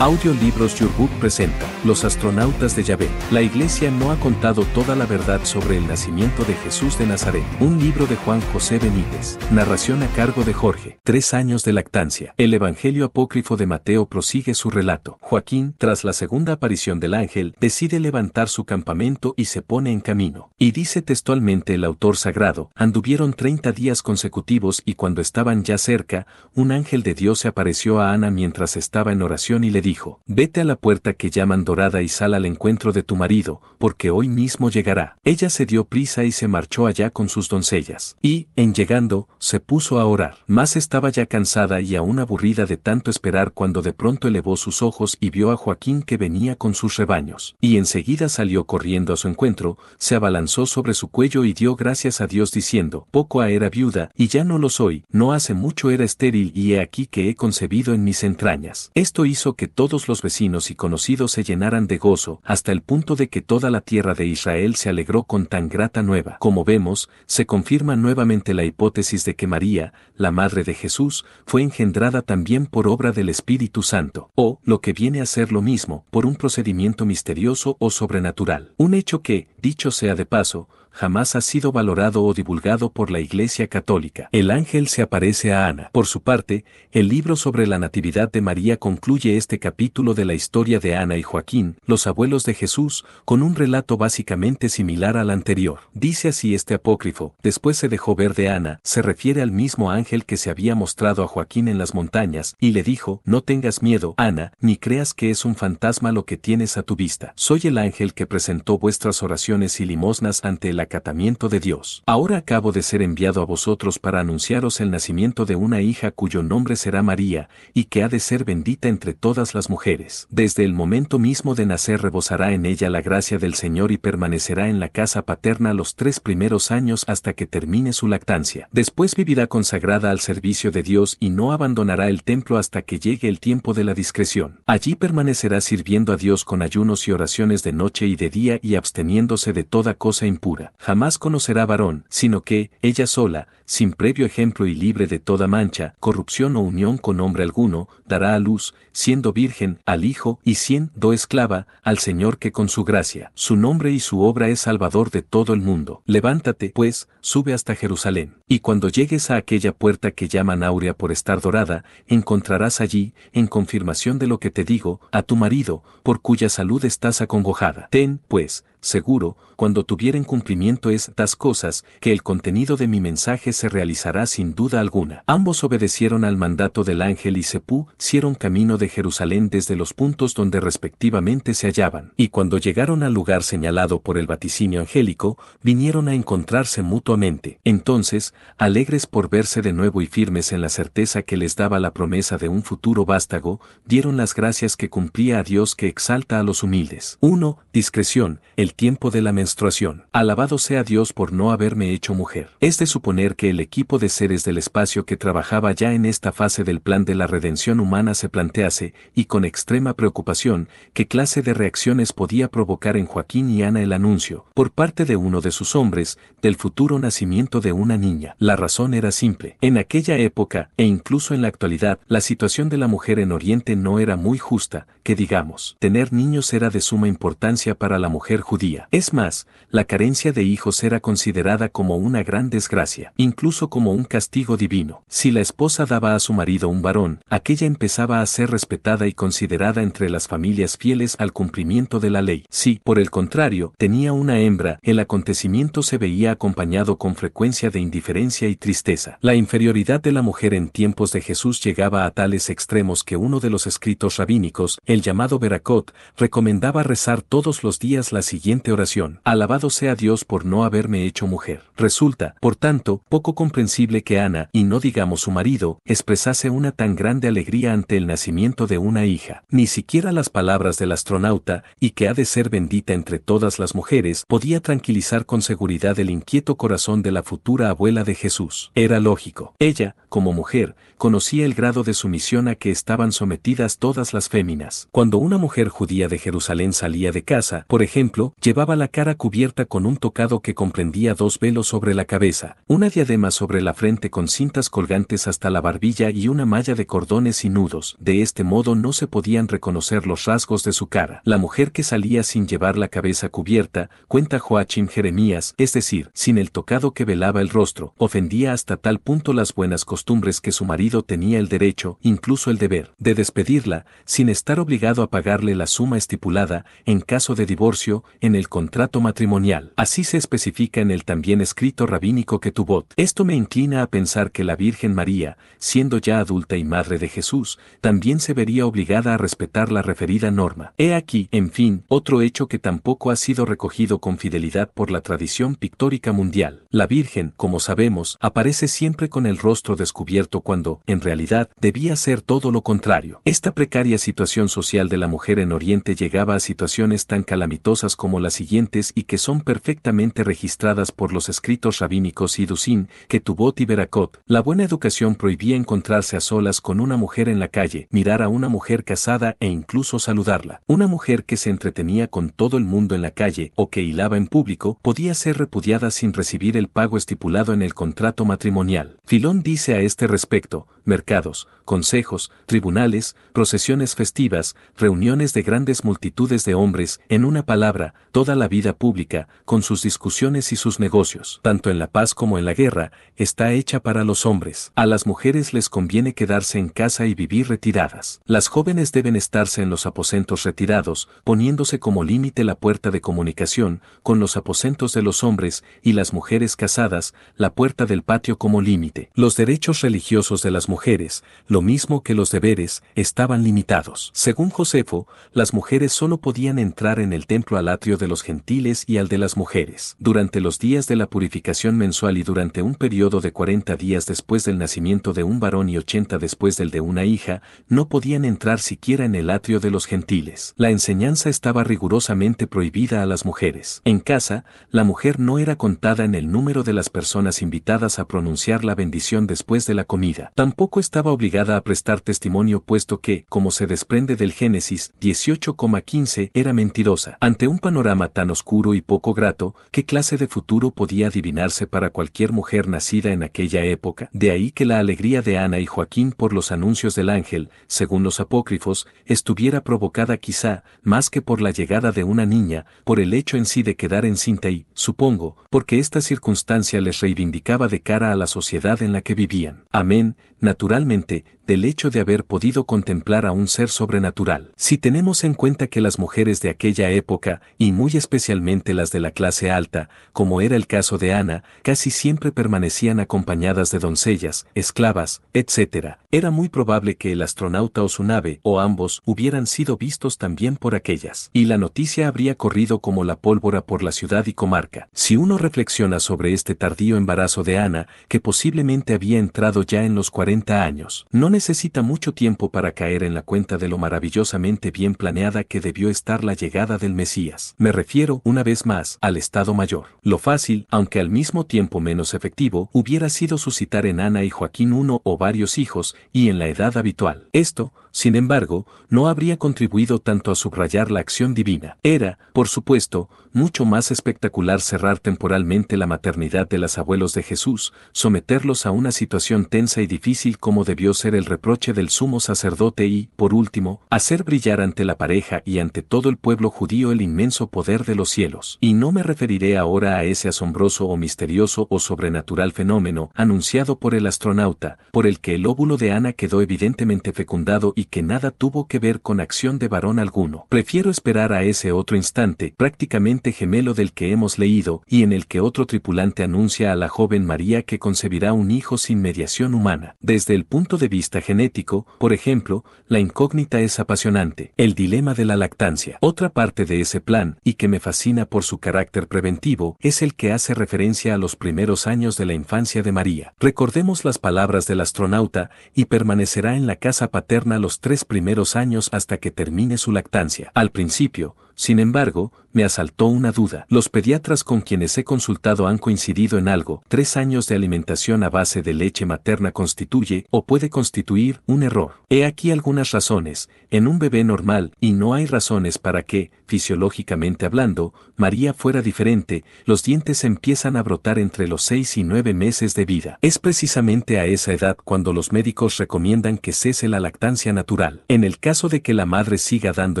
Audiolibros Your presenta Los astronautas de Yahvé. La Iglesia no ha contado toda la verdad sobre el nacimiento de Jesús de Nazaret. Un libro de Juan José Benítez. Narración a cargo de Jorge. 3 años de lactancia. El Evangelio apócrifo de Mateo prosigue su relato. Joaquín, tras la segunda aparición del ángel, decide levantar su campamento y se pone en camino. Y dice textualmente el autor sagrado: anduvieron 30 días consecutivos y cuando estaban ya cerca, un ángel de Dios se apareció a Ana mientras estaba en oración y le dijo: vete a la puerta que llaman Dorada y sal al encuentro de tu marido, porque hoy mismo llegará. Ella se dio prisa y se marchó allá con sus doncellas. Y, en llegando, se puso a orar. Mas estaba ya cansada y aún aburrida de tanto esperar cuando de pronto elevó sus ojos y vio a Joaquín que venía con sus rebaños. Y enseguida salió corriendo a su encuentro, se abalanzó sobre su cuello y dio gracias a Dios diciendo: poco ha era viuda, y ya no lo soy, no hace mucho era estéril y he aquí que he concebido en mis entrañas. Esto hizo que todos los vecinos y conocidos se llenaran de gozo, hasta el punto de que toda la tierra de Israel se alegró con tan grata nueva. Como vemos, se confirma nuevamente la hipótesis de que María, la madre de Jesús, fue engendrada también por obra del Espíritu Santo, o, lo que viene a ser lo mismo, por un procedimiento misterioso o sobrenatural. Un hecho que, dicho sea de paso, jamás ha sido valorado o divulgado por la Iglesia Católica. El ángel se aparece a Ana. Por su parte, el libro sobre la Natividad de María concluye este capítulo de la historia de Ana y Joaquín, los abuelos de Jesús, con un relato básicamente similar al anterior. Dice así este apócrifo: después se dejó ver de Ana, se refiere al mismo ángel que se había mostrado a Joaquín en las montañas, y le dijo: no tengas miedo, Ana, ni creas que es un fantasma lo que tienes a tu vista. Soy el ángel que presentó vuestras oraciones y limosnas ante el acatamiento de Dios. Ahora acabo de ser enviado a vosotros para anunciaros el nacimiento de una hija cuyo nombre será María, y que ha de ser bendita entre todas las mujeres. Desde el momento mismo de nacer rebosará en ella la gracia del Señor y permanecerá en la casa paterna los 3 primeros años hasta que termine su lactancia. Después vivirá consagrada al servicio de Dios y no abandonará el templo hasta que llegue el tiempo de la discreción. Allí permanecerá sirviendo a Dios con ayunos y oraciones de noche y de día y absteniéndose de toda cosa impura. Jamás conocerá varón, sino que, ella sola, sin previo ejemplo y libre de toda mancha, corrupción o unión con hombre alguno, dará a luz, siendo virgen, al Hijo, y siendo esclava, al Señor que con su gracia, su nombre y su obra es Salvador de todo el mundo. Levántate, pues, sube hasta Jerusalén, y cuando llegues a aquella puerta que llaman Áurea por estar dorada, encontrarás allí, en confirmación de lo que te digo, a tu marido, por cuya salud estás acongojada. Ten, pues, seguro, cuando tuvieren cumplimiento estas cosas, que el contenido de mi mensaje se realizará sin duda alguna. Ambos obedecieron al mandato del ángel y se pusieron camino de Jerusalén desde los puntos donde respectivamente se hallaban. Y cuando llegaron al lugar señalado por el vaticinio angélico, vinieron a encontrarse mutuamente. Entonces, alegres por verse de nuevo y firmes en la certeza que les daba la promesa de un futuro vástago, dieron las gracias que cumplía a Dios que exalta a los humildes. 1. Discreción, el tiempo de la menstruación. Alabado sea Dios por no haberme hecho mujer. Es de suponer que el equipo de seres del espacio que trabajaba ya en esta fase del plan de la redención humana se plantease, y con extrema preocupación, qué clase de reacciones podía provocar en Joaquín y Ana el anuncio, por parte de uno de sus hombres, del futuro nacimiento de una niña. La razón era simple. En aquella época, e incluso en la actualidad, la situación de la mujer en Oriente no era muy justa, que digamos. Tener niños era de suma importancia para la mujer judía. Es más, la carencia de hijos era considerada como una gran desgracia, incluso como un castigo divino. Si la esposa daba a su marido un varón, aquella empezaba a ser respetada y considerada entre las familias fieles al cumplimiento de la ley. Si, por el contrario, tenía una hembra, el acontecimiento se veía acompañado con frecuencia de indiferencia y tristeza. La inferioridad de la mujer en tiempos de Jesús llegaba a tales extremos que uno de los escritos rabínicos, el llamado Beracot, recomendaba rezar todos los días la siguiente oración: alabado sea Dios por no haberme hecho mujer. Resulta, por tanto, poco comprensible que Ana, y no digamos su marido, expresase una tan grande alegría ante el nacimiento de una hija. Ni siquiera las palabras del astronauta, y que ha de ser bendita entre todas las mujeres, podía tranquilizar con seguridad el inquieto corazón de la futura abuela de Jesús. Era lógico. Ella, como mujer, conocía el grado de sumisión a que estaban sometidas todas las féminas. Cuando una mujer judía de Jerusalén salía de casa, por ejemplo, Llevaba la cara cubierta con un tocado que comprendía 2 velos sobre la cabeza, una diadema sobre la frente con cintas colgantes hasta la barbilla y una malla de cordones y nudos. De este modo no se podían reconocer los rasgos de su cara. La mujer que salía sin llevar la cabeza cubierta, cuenta Joachim Jeremías, es decir, sin el tocado que velaba el rostro, ofendía hasta tal punto las buenas costumbres que su marido tenía el derecho, incluso el deber, de despedirla, sin estar obligado a pagarle la suma estipulada, en caso de divorcio, en el contrato matrimonial. Así se especifica en el también escrito rabínico Ketubot. Esto me inclina a pensar que la Virgen María, siendo ya adulta y madre de Jesús, también se vería obligada a respetar la referida norma. He aquí, en fin, otro hecho que tampoco ha sido recogido con fidelidad por la tradición pictórica mundial. La Virgen, como sabemos, aparece siempre con el rostro descubierto cuando, en realidad, debía ser todo lo contrario. Esta precaria situación social de la mujer en Oriente llegaba a situaciones tan calamitosas como las siguientes y que son perfectamente registradas por los escritos rabínicos Hidusim, Ketubot y Berakot. La buena educación prohibía encontrarse a solas con una mujer en la calle, mirar a una mujer casada e incluso saludarla. Una mujer que se entretenía con todo el mundo en la calle o que hilaba en público podía ser repudiada sin recibir el pago estipulado en el contrato matrimonial. Filón dice a este respecto: mercados, consejos, tribunales, procesiones festivas, reuniones de grandes multitudes de hombres, en una palabra, toda la vida pública, con sus discusiones y sus negocios, tanto en la paz como en la guerra, está hecha para los hombres. A las mujeres les conviene quedarse en casa y vivir retiradas. Las jóvenes deben estarse en los aposentos retirados, poniéndose como límite la puerta de comunicación con los aposentos de los hombres, y las mujeres casadas, la puerta del patio como límite. Los derechos religiosos de las mujeres, lo mismo que los deberes, estaban limitados. Según Josefo, las mujeres solo podían entrar en el templo al atrio de los gentiles y al de las mujeres. Durante los días de la purificación mensual y durante un periodo de 40 días después del nacimiento de un varón y 80 después del de una hija, no podían entrar siquiera en el atrio de los gentiles. La enseñanza estaba rigurosamente prohibida a las mujeres. En casa, la mujer no era contada en el número de las personas invitadas a pronunciar la bendición después de la comida. Tampoco estaba obligada a prestar testimonio puesto que, como se desprende del Génesis 18,15, era mentirosa. Ante un panorama tan oscuro y poco grato, ¿qué clase de futuro podía adivinarse para cualquier mujer nacida en aquella época? De ahí que la alegría de Ana y Joaquín por los anuncios del ángel, según los apócrifos, estuviera provocada quizá, más que por la llegada de una niña, por el hecho en sí de quedar encinta y, supongo, porque esta circunstancia les reivindicaba de cara a la sociedad en la que vivían. Amén, naturalmente, del hecho de haber podido contemplar a un ser sobrenatural. Si tenemos en cuenta que las mujeres de aquella época, y muy especialmente las de la clase alta, como era el caso de Ana, casi siempre permanecían acompañadas de doncellas, esclavas, etc., era muy probable que el astronauta o su nave, o ambos, hubieran sido vistos también por aquellas, y la noticia habría corrido como la pólvora por la ciudad y comarca. Si uno reflexiona sobre este tardío embarazo de Ana, que posiblemente había entrado ya en los 40 años, no necesita mucho tiempo para caer en la cuenta de lo maravillosamente bien planeada que debió estar la llegada del Mesías. Me refiero, una vez más, al Estado Mayor. Lo fácil, aunque al mismo tiempo menos efectivo, hubiera sido suscitar en Ana y Joaquín uno o varios hijos, y en la edad habitual. Esto, sin embargo, no habría contribuido tanto a subrayar la acción divina. Era, por supuesto, mucho más espectacular cerrar temporalmente la maternidad de los abuelos de Jesús, someterlos a una situación tensa y difícil como debió ser el reproche del sumo sacerdote y, por último, hacer brillar ante la pareja y ante todo el pueblo judío el inmenso poder de los cielos. Y no me referiré ahora a ese asombroso o misterioso o sobrenatural fenómeno anunciado por el astronauta, por el que el óvulo de Ana quedó evidentemente fecundado y que nada tuvo que ver con acción de varón alguno. Prefiero esperar a ese otro instante, prácticamente gemelo del que hemos leído, y en el que otro tripulante anuncia a la joven María que concebirá un hijo sin mediación humana. Desde el punto de vista genético, por ejemplo, la incógnita es apasionante. El dilema de la lactancia. Otra parte de ese plan, y que me fascina por su carácter preventivo, es el que hace referencia a los primeros años de la infancia de María. Recordemos las palabras del astronauta: y permanecerá en la casa paterna los 3 primeros años hasta que termine su lactancia. Al principio, Sin embargo, me asaltó una duda. Los pediatras con quienes he consultado han coincidido en algo. 3 años de alimentación a base de leche materna constituye o puede constituir un error. He aquí algunas razones. En un bebé normal, y no hay razones para que, fisiológicamente hablando, María fuera diferente, los dientes empiezan a brotar entre los 6 y 9 meses de vida. Es precisamente a esa edad cuando los médicos recomiendan que cese la lactancia natural. En el caso de que la madre siga dando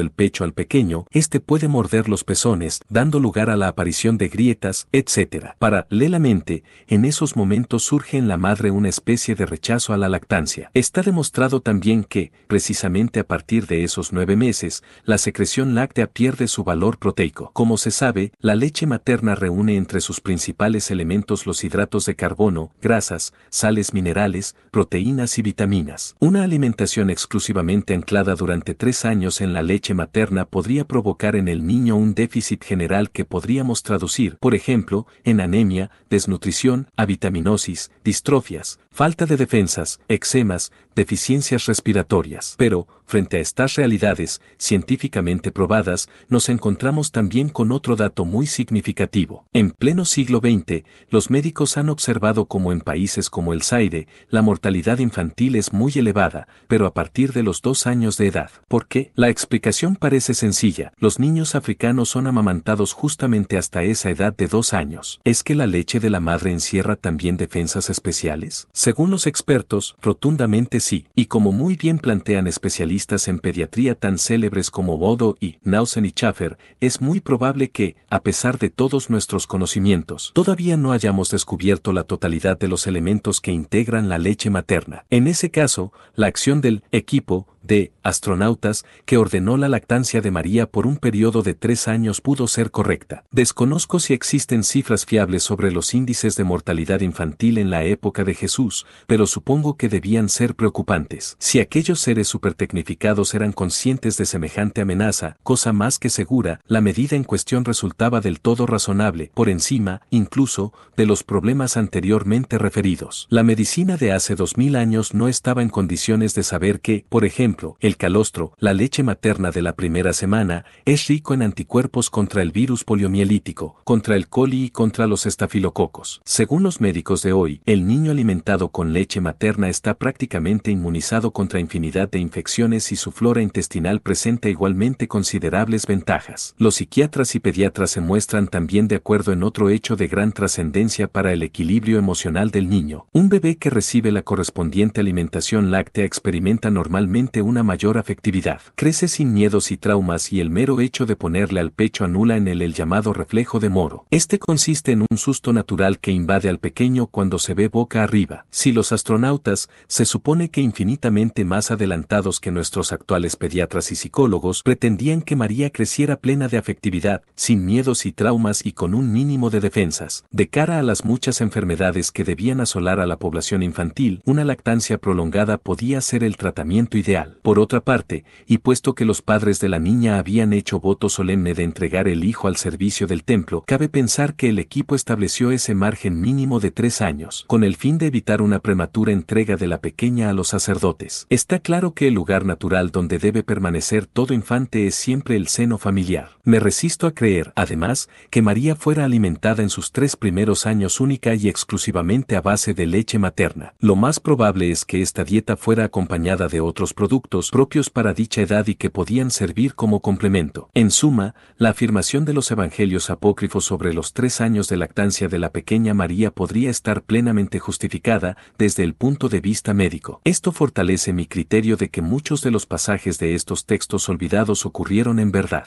el pecho al pequeño, este puede morder los pezones, dando lugar a la aparición de grietas, etc. Paralelamente, en esos momentos surge en la madre una especie de rechazo a la lactancia. Está demostrado también que, precisamente a partir de esos 9 meses, la secreción láctea pierde su valor proteico. Como se sabe, la leche materna reúne entre sus principales elementos los hidratos de carbono, grasas, sales minerales, proteínas y vitaminas. Una alimentación exclusivamente anclada durante 3 años en la leche materna podría provocar en el niño un déficit general que podríamos traducir, por ejemplo, en anemia, desnutrición, avitaminosis, distrofias, falta de defensas, eczemas, deficiencias respiratorias. Pero, frente a estas realidades, científicamente probadas, nos encontramos también con otro dato muy significativo. En pleno siglo XX, los médicos han observado cómo en países como el Zaire, la mortalidad infantil es muy elevada, pero a partir de los 2 años de edad. ¿Por qué? La explicación parece sencilla. Los niños africanos son amamantados justamente hasta esa edad de 2 años. ¿Es que la leche de la madre encierra también defensas especiales? Según los expertos, rotundamente sí, y como muy bien plantean especialistas en pediatría tan célebres como Bodo y Nausen y Schaffer, es muy probable que, a pesar de todos nuestros conocimientos, todavía no hayamos descubierto la totalidad de los elementos que integran la leche materna. En ese caso, la acción del equipo de astronautas que ordenó la lactancia de María por un periodo de 3 años pudo ser correcta. Desconozco si existen cifras fiables sobre los índices de mortalidad infantil en la época de Jesús, pero supongo que debían ser preocupantes. Si aquellos seres supertecnificados eran conscientes de semejante amenaza, cosa más que segura, la medida en cuestión resultaba del todo razonable, por encima, incluso, de los problemas anteriormente referidos. La medicina de hace 2000 años no estaba en condiciones de saber que, por ejemplo, el calostro, la leche materna de la primera semana, es rico en anticuerpos contra el virus poliomielítico, contra el coli y contra los estafilococos. Según los médicos de hoy, el niño alimentado con leche materna está prácticamente inmunizado contra infinidad de infecciones y su flora intestinal presenta igualmente considerables ventajas. Los psiquiatras y pediatras se muestran también de acuerdo en otro hecho de gran trascendencia para el equilibrio emocional del niño. Un bebé que recibe la correspondiente alimentación láctea experimenta normalmente una mayor afectividad. Crece sin miedos y traumas y el mero hecho de ponerle al pecho anula en él el llamado reflejo de Moro. Este consiste en un susto natural que invade al pequeño cuando se ve boca arriba. Si los astronautas, se supone que infinitamente más adelantados que nuestros actuales pediatras y psicólogos, pretendían que María creciera plena de afectividad, sin miedos y traumas y con un mínimo de defensas, de cara a las muchas enfermedades que debían asolar a la población infantil, una lactancia prolongada podía ser el tratamiento ideal. Por otra parte, y puesto que los padres de la niña habían hecho voto solemne de entregar el hijo al servicio del templo, cabe pensar que el equipo estableció ese margen mínimo de 3 años, con el fin de evitar una prematura entrega de la pequeña a los sacerdotes. Está claro que el lugar natural donde debe permanecer todo infante es siempre el seno familiar. Me resisto a creer, además, que María fuera alimentada en sus 3 primeros años única y exclusivamente a base de leche materna. Lo más probable es que esta dieta fuera acompañada de otros productos propios para dicha edad y que podían servir como complemento. En suma, la afirmación de los evangelios apócrifos sobre los 3 años de lactancia de la pequeña María podría estar plenamente justificada desde el punto de vista médico. Esto fortalece mi criterio de que muchos de los pasajes de estos textos olvidados ocurrieron en verdad.